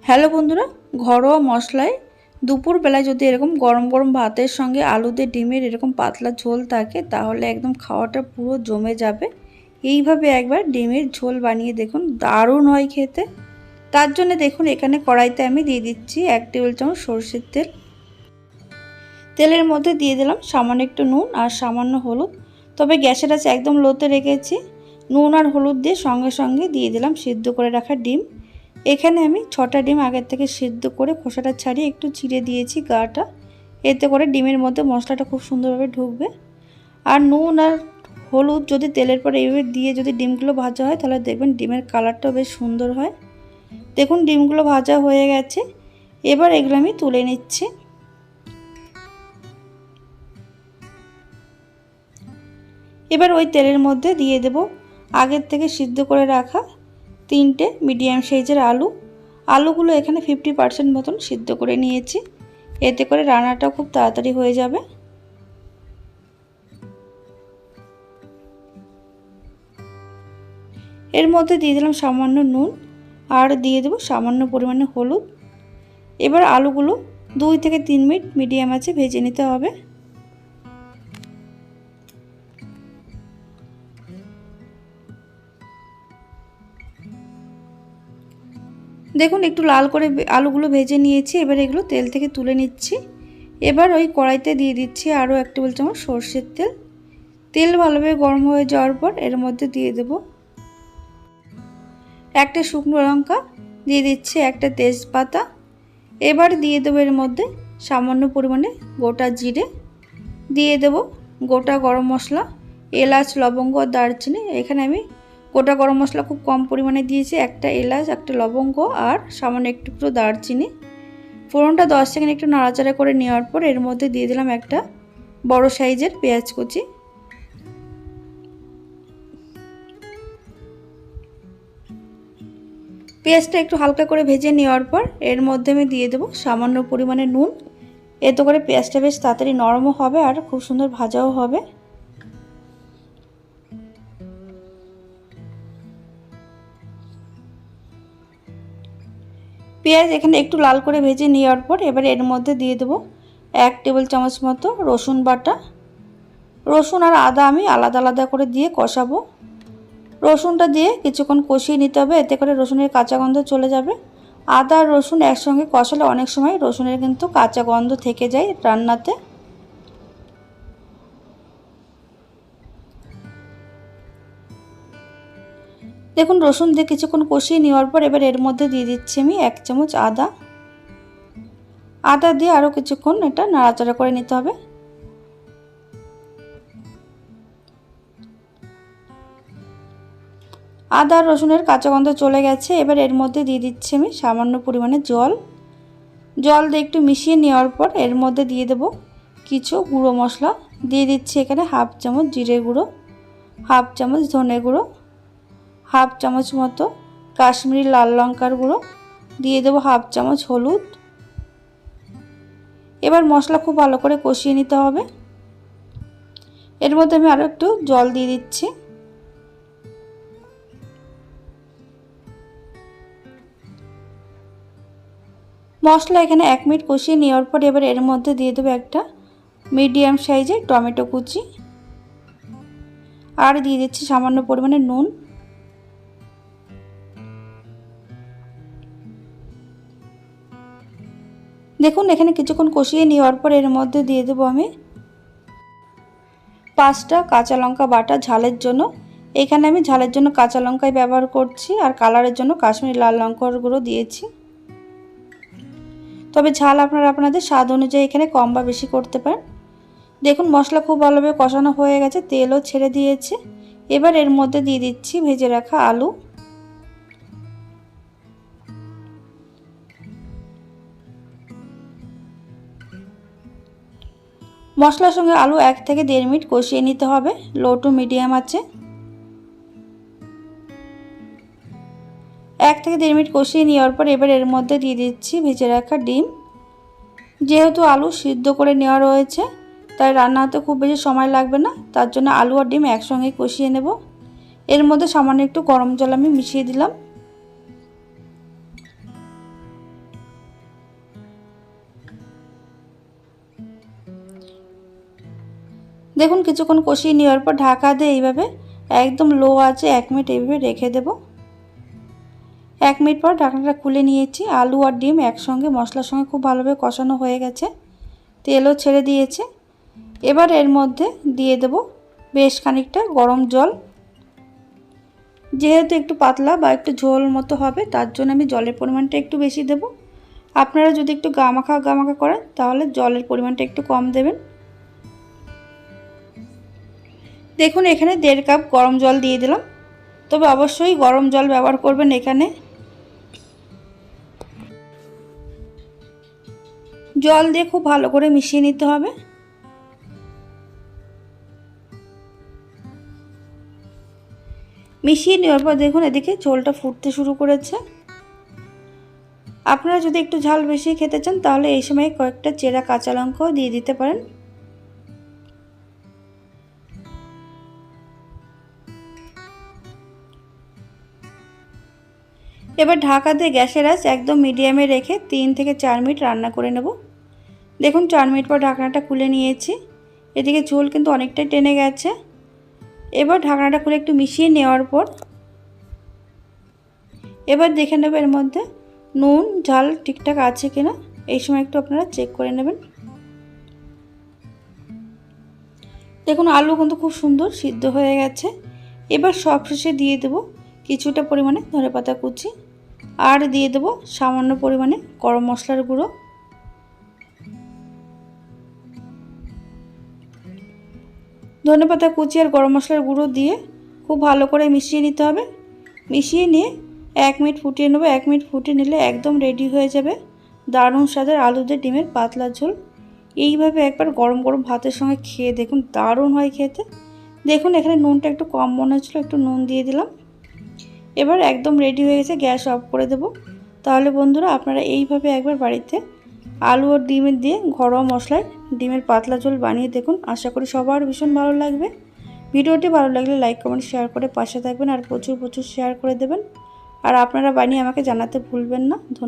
Hello বন্ধুরা, ঘরোয়া মশলায় দুপুরবেলায় যদি এরকম গরম গরম ভাতের সঙ্গে আলু দিয়ে ডিমের এরকম পাতলা ঝোল থাকে তাহলে একদম খাওয়াটা পুরো জমে যাবে। এইভাবে একবার ডিমের ঝোল বানিয়ে দেখুন, দারুণ হয় খেতে। তার জন্য দেখুন এখানে কড়াইতে আমি দিয়ে দিচ্ছি 1 টেবিল চামচ সরষের তেল। তেলের মধ্যে দিয়ে দিলাম সামান্য একটু নুন আর সামান্য হলুদ। তবে গ্যাসের আঁচ একদম লোতে রেখেছি। নুন আর হলুদ দিয়ে সঙ্গে সঙ্গে দিয়ে দিলাম সিদ্ধ করে রাখা ডিম। এখানে আমি 6টা ডিম আগের থেকে সিদ্ধ করে খোসাটা ছাড়িয়ে একটু চিড়ে দিয়েছি গাটা। এতে করে ডিমের মধ্যে মশলাটা খুব সুন্দরভাবে ঢুকবে। আর নুন আর হলুদ যদি তেলের পরে এইভাবে দিয়ে যদি ডিমগুলো ভাজা হয় তাহলে দেখবেন ডিমের কালারটাও বেশ সুন্দর হয়। দেখুন ডিমগুলো ভাজা হয়ে গেছে। এবার এগুলো আমি তুলে নিচ্ছি। এবার ওই তেলের মধ্যে দিয়ে দেব আগের থেকে সিদ্ধ করে রাখা 3টে মিডিয়াম সাইজের আলু। আলুগুলো এখানে 50% মতন সিদ্ধ করে নিয়েছি। এতে করে রান্নাটা খুব তাড়াতাড়ি হয়ে যাবে। এর মধ্যে দিয়ে দিলাম সামান্য নুন আর দিয়ে দেব সামান্য পরিমাণে হলুদ। এবার আলুগুলো 2 থেকে 3 মিনিট মিডিয়াম আঁচে ভেজে নিতে হবে। দেখুন একটু লাল করে আলুগুলো ভেজে নিয়েছি। এবার এগুলো তেল থেকে তুলে নিচ্ছি। এবার ওই কড়াইতে দিয়ে দিচ্ছি আরও 1 টেবিল চামচ সরষের তেল। তেল ভালোভাবে গরম হয়ে যাওয়ার পর এর মধ্যে দিয়ে দেব একটা শুকনো লঙ্কা, দিয়ে দিচ্ছি একটা তেজপাতা। এবার দিয়ে দেবো এর মধ্যে সামান্য পরিমাণে গোটা জিরে, দিয়ে দেব গোটা গরম মশলা, এলাচ, লবঙ্গ আর দারচিনি। এখানে আমি গোটা গরম মশলা খুব কম পরিমাণে দিয়েছি, একটা এলাচ, একটা লবঙ্গ আর সামান্য একটু দারচিনি। ফোড়নটা 10 সেকেন্ড একটু নাড়াচাড়া করে নেওয়ার পর এর মধ্যে দিয়ে দিলাম একটা বড় সাইজের পেঁয়াজ কুচি। পেঁয়াজটা একটু হালকা করে ভেজে নেওয়ার পর এর মধ্যে আমি দিয়ে দেবো সামান্য পরিমাণে নুন। এতে করে পেঁয়াজটা বেশ তাড়াতাড়ি নরমও হবে আর খুব সুন্দর ভাজাও হবে। পেঁয়াজ এখানে একটু লাল করে ভেজে নেওয়ার পর এবার এর মধ্যে দিয়ে দেবো 1 টেবিল চামচ মতো রসুন বাটা। রসুন আর আদা আমি আলাদা আলাদা করে দিয়ে কষাবো। রসুনটা দিয়ে কিছুক্ষণ কষিয়ে নিতে হবে, এতে করে রসুনের কাঁচা গন্ধ চলে যাবে। আদা আর রসুন একসঙ্গে কষালে অনেক সময় রসুনের কিন্তু কাঁচা গন্ধ থেকে যায় রান্নাতে। দেখুন রসুন দিয়ে কিছুক্ষণ কষিয়ে নেওয়ার পর এবার এর মধ্যে দিয়ে দিচ্ছি আমি 1 চামচ আদা। আদা দিয়ে আরও কিছুক্ষণ এটা নাড়াচাড়া করে নিতে হবে। আদা আর রসুনের কাঁচা গন্ধ চলে গেছে। এবার এর মধ্যে দিয়ে দিচ্ছি আমি সামান্য পরিমাণে জল। জল দিয়ে একটু মিশিয়ে নেওয়ার পর এর মধ্যে দিয়ে দেব কিছু গুঁড়ো মশলা। দিয়ে দিচ্ছি এখানে 1/2 চামচ জিরে গুঁড়ো, 1/2 চামচ ধনে গুঁড়ো, 1/2 চামচ মতো কাশ্মীরি লাল লঙ্কার গুঁড়ো, দিয়ে দেবো 1/2 চামচ হলুদ। এবার মশলা খুব ভালো করে কষিয়ে নিতে হবে। এর মধ্যে আমি আরও একটু জল দিয়ে দিচ্ছি। মশলা এখানে 1 মিনিট কষিয়ে নেওয়ার পর এবার এর মধ্যে দিয়ে দেবো একটা মিডিয়াম সাইজের টমেটো কুচি আর দিয়ে দিচ্ছি সামান্য পরিমাণে নুন। দেখুন এখানে কিছুক্ষণ কষিয়ে নেওয়ার পর এর মধ্যে দিয়ে দেবো আমি 5টা কাঁচা লঙ্কা বাটা ঝালের জন্য। এখানে আমি ঝালের জন্য কাঁচা লঙ্কাই ব্যবহার করছি আর কালারের জন্য কাশ্মীরি লাল লঙ্কার গুঁড়ো দিয়েছি। তবে ঝাল আপনারা আপনাদের স্বাদ অনুযায়ী এখানে কম বা বেশি করতে পারেন। দেখুন মশলা খুব ভালোভাবে কষানো হয়ে গেছে, তেলও ছেড়ে দিয়েছে। এবার এর মধ্যে দিয়ে দিচ্ছি ভেজে রাখা আলু। মশলার সঙ্গে আলু 1 থেকে 1.5 মিনিট কষিয়ে নিতে হবে লো টু মিডিয়াম আঁচে। 1 থেকে 1.5 মিনিট কষিয়ে নেওয়ার পর এবার এর মধ্যে দিয়ে দিচ্ছি ভেজে রাখা ডিম। যেহেতু আলু সিদ্ধ করে নেওয়া রয়েছে তাই রান্না হতে খুব বেশি সময় লাগবে না, তার জন্য আলু আর ডিম একসঙ্গে কষিয়ে নেব। এর মধ্যে সামান্য একটু গরম জল আমি মিশিয়ে দিলাম। দেখুন কিছুক্ষণ কষিয়ে নেওয়ার পর ঢাকা দিয়ে এইভাবে একদম লো আছে 1 মিনিট এইভাবে রেখে দেব। 1 মিনিট পর ঢাকনাটা খুলে নিয়েছি। আলু আর ডিম একসঙ্গে মশলার সঙ্গে খুব ভালোভাবে কষানো হয়ে গেছে, তেলও ছেড়ে দিয়েছে। এবার এর মধ্যে দিয়ে দেব বেশ খানিকটা গরম জল। যেহেতু একটু পাতলা বা একটু ঝোল মতো হবে, তার জন্য আমি জলের পরিমাণটা একটু বেশি দেব। আপনারা যদি একটু গামাখা গামাখা করেন তাহলে জলের পরিমাণটা একটু কম দেবেন। দেখুন এখানে 1.5 কাপ গরম জল দিয়ে দিলাম, তবে অবশ্যই গরম জল ব্যবহার করবেন। এখানে জল দিয়ে খুব ভালো করে মিশিয়ে নিতে হবে। মিশিয়ে নেওয়ার পর দেখুন এদিকে ঝোলটা ফুটতে শুরু করেছে। আপনারা যদি একটু ঝাল বেশি খেতে চান তাহলে এই সময় কয়েকটা চেরা কাঁচা লঙ্কাও দিয়ে দিতে পারেন। এবার ঢাকা দিয়ে গ্যাসের আঁচ একদম মিডিয়ামে রেখে 3 থেকে 4 মিনিট রান্না করে নেব। দেখুন 4 মিনিট পর ঢাকনাটা খুলে নিয়েছি। এদিকে ঝোল কিন্তু অনেকটাই টেনে গেছে। এবার ঢাকনাটা খুলে একটু মিশিয়ে নেওয়ার পর এবার দেখে নেব এর মধ্যে নুন ঝাল ঠিকঠাক আছে কিনা। এই সময় একটু আপনারা চেক করে নেবেন। দেখুন আলু কিন্তু খুব সুন্দর সিদ্ধ হয়ে গেছে। এবার সবশেষে দিয়ে দেব কিছুটা পরিমাণে ধনেপাতা কুচি আর দিয়ে দেব সামান্য পরিমাণে গরম মশলার গুঁড়ো। ধনেপাতা কুচি আর গরম মশলার গুঁড়ো দিয়ে খুব ভালো করে মিশিয়ে নিতে হবে। মিশিয়ে নিয়ে 1 মিনিট ফুটিয়ে নেব। 1 মিনিট ফুটিয়ে নিলে একদম রেডি হয়ে যাবে দারুণ স্বাদের আলু দিয়ে ডিমের পাতলা ঝোল। এইভাবে একবার গরম গরম ভাতের সঙ্গে খেয়ে দেখুন, দারুণ হয় খেতে। দেখুন এখানে নুনটা একটু কম মনে হচ্ছিল, একটু নুন দিয়ে দিলাম। এবার একদম রেডি হয়ে গেছে, গ্যাস অফ করে দেব। তাহলে বন্ধুরা আপনারা এইভাবে একবার বাড়িতে আলু আর ডিমের দিয়ে ঘরোয়া মশলায় ডিমের পাতলা ঝোল বানিয়ে দেখুন। আশা করি সবার ভীষণ ভালো লাগবে। ভিডিওটি ভালো লাগলে লাইক কমেন্ট শেয়ার করে পাশে থাকবেন আর প্রচুর শেয়ার করে দেবেন। আর আপনারা বানিয়ে আমাকে জানাতে ভুলবেন না।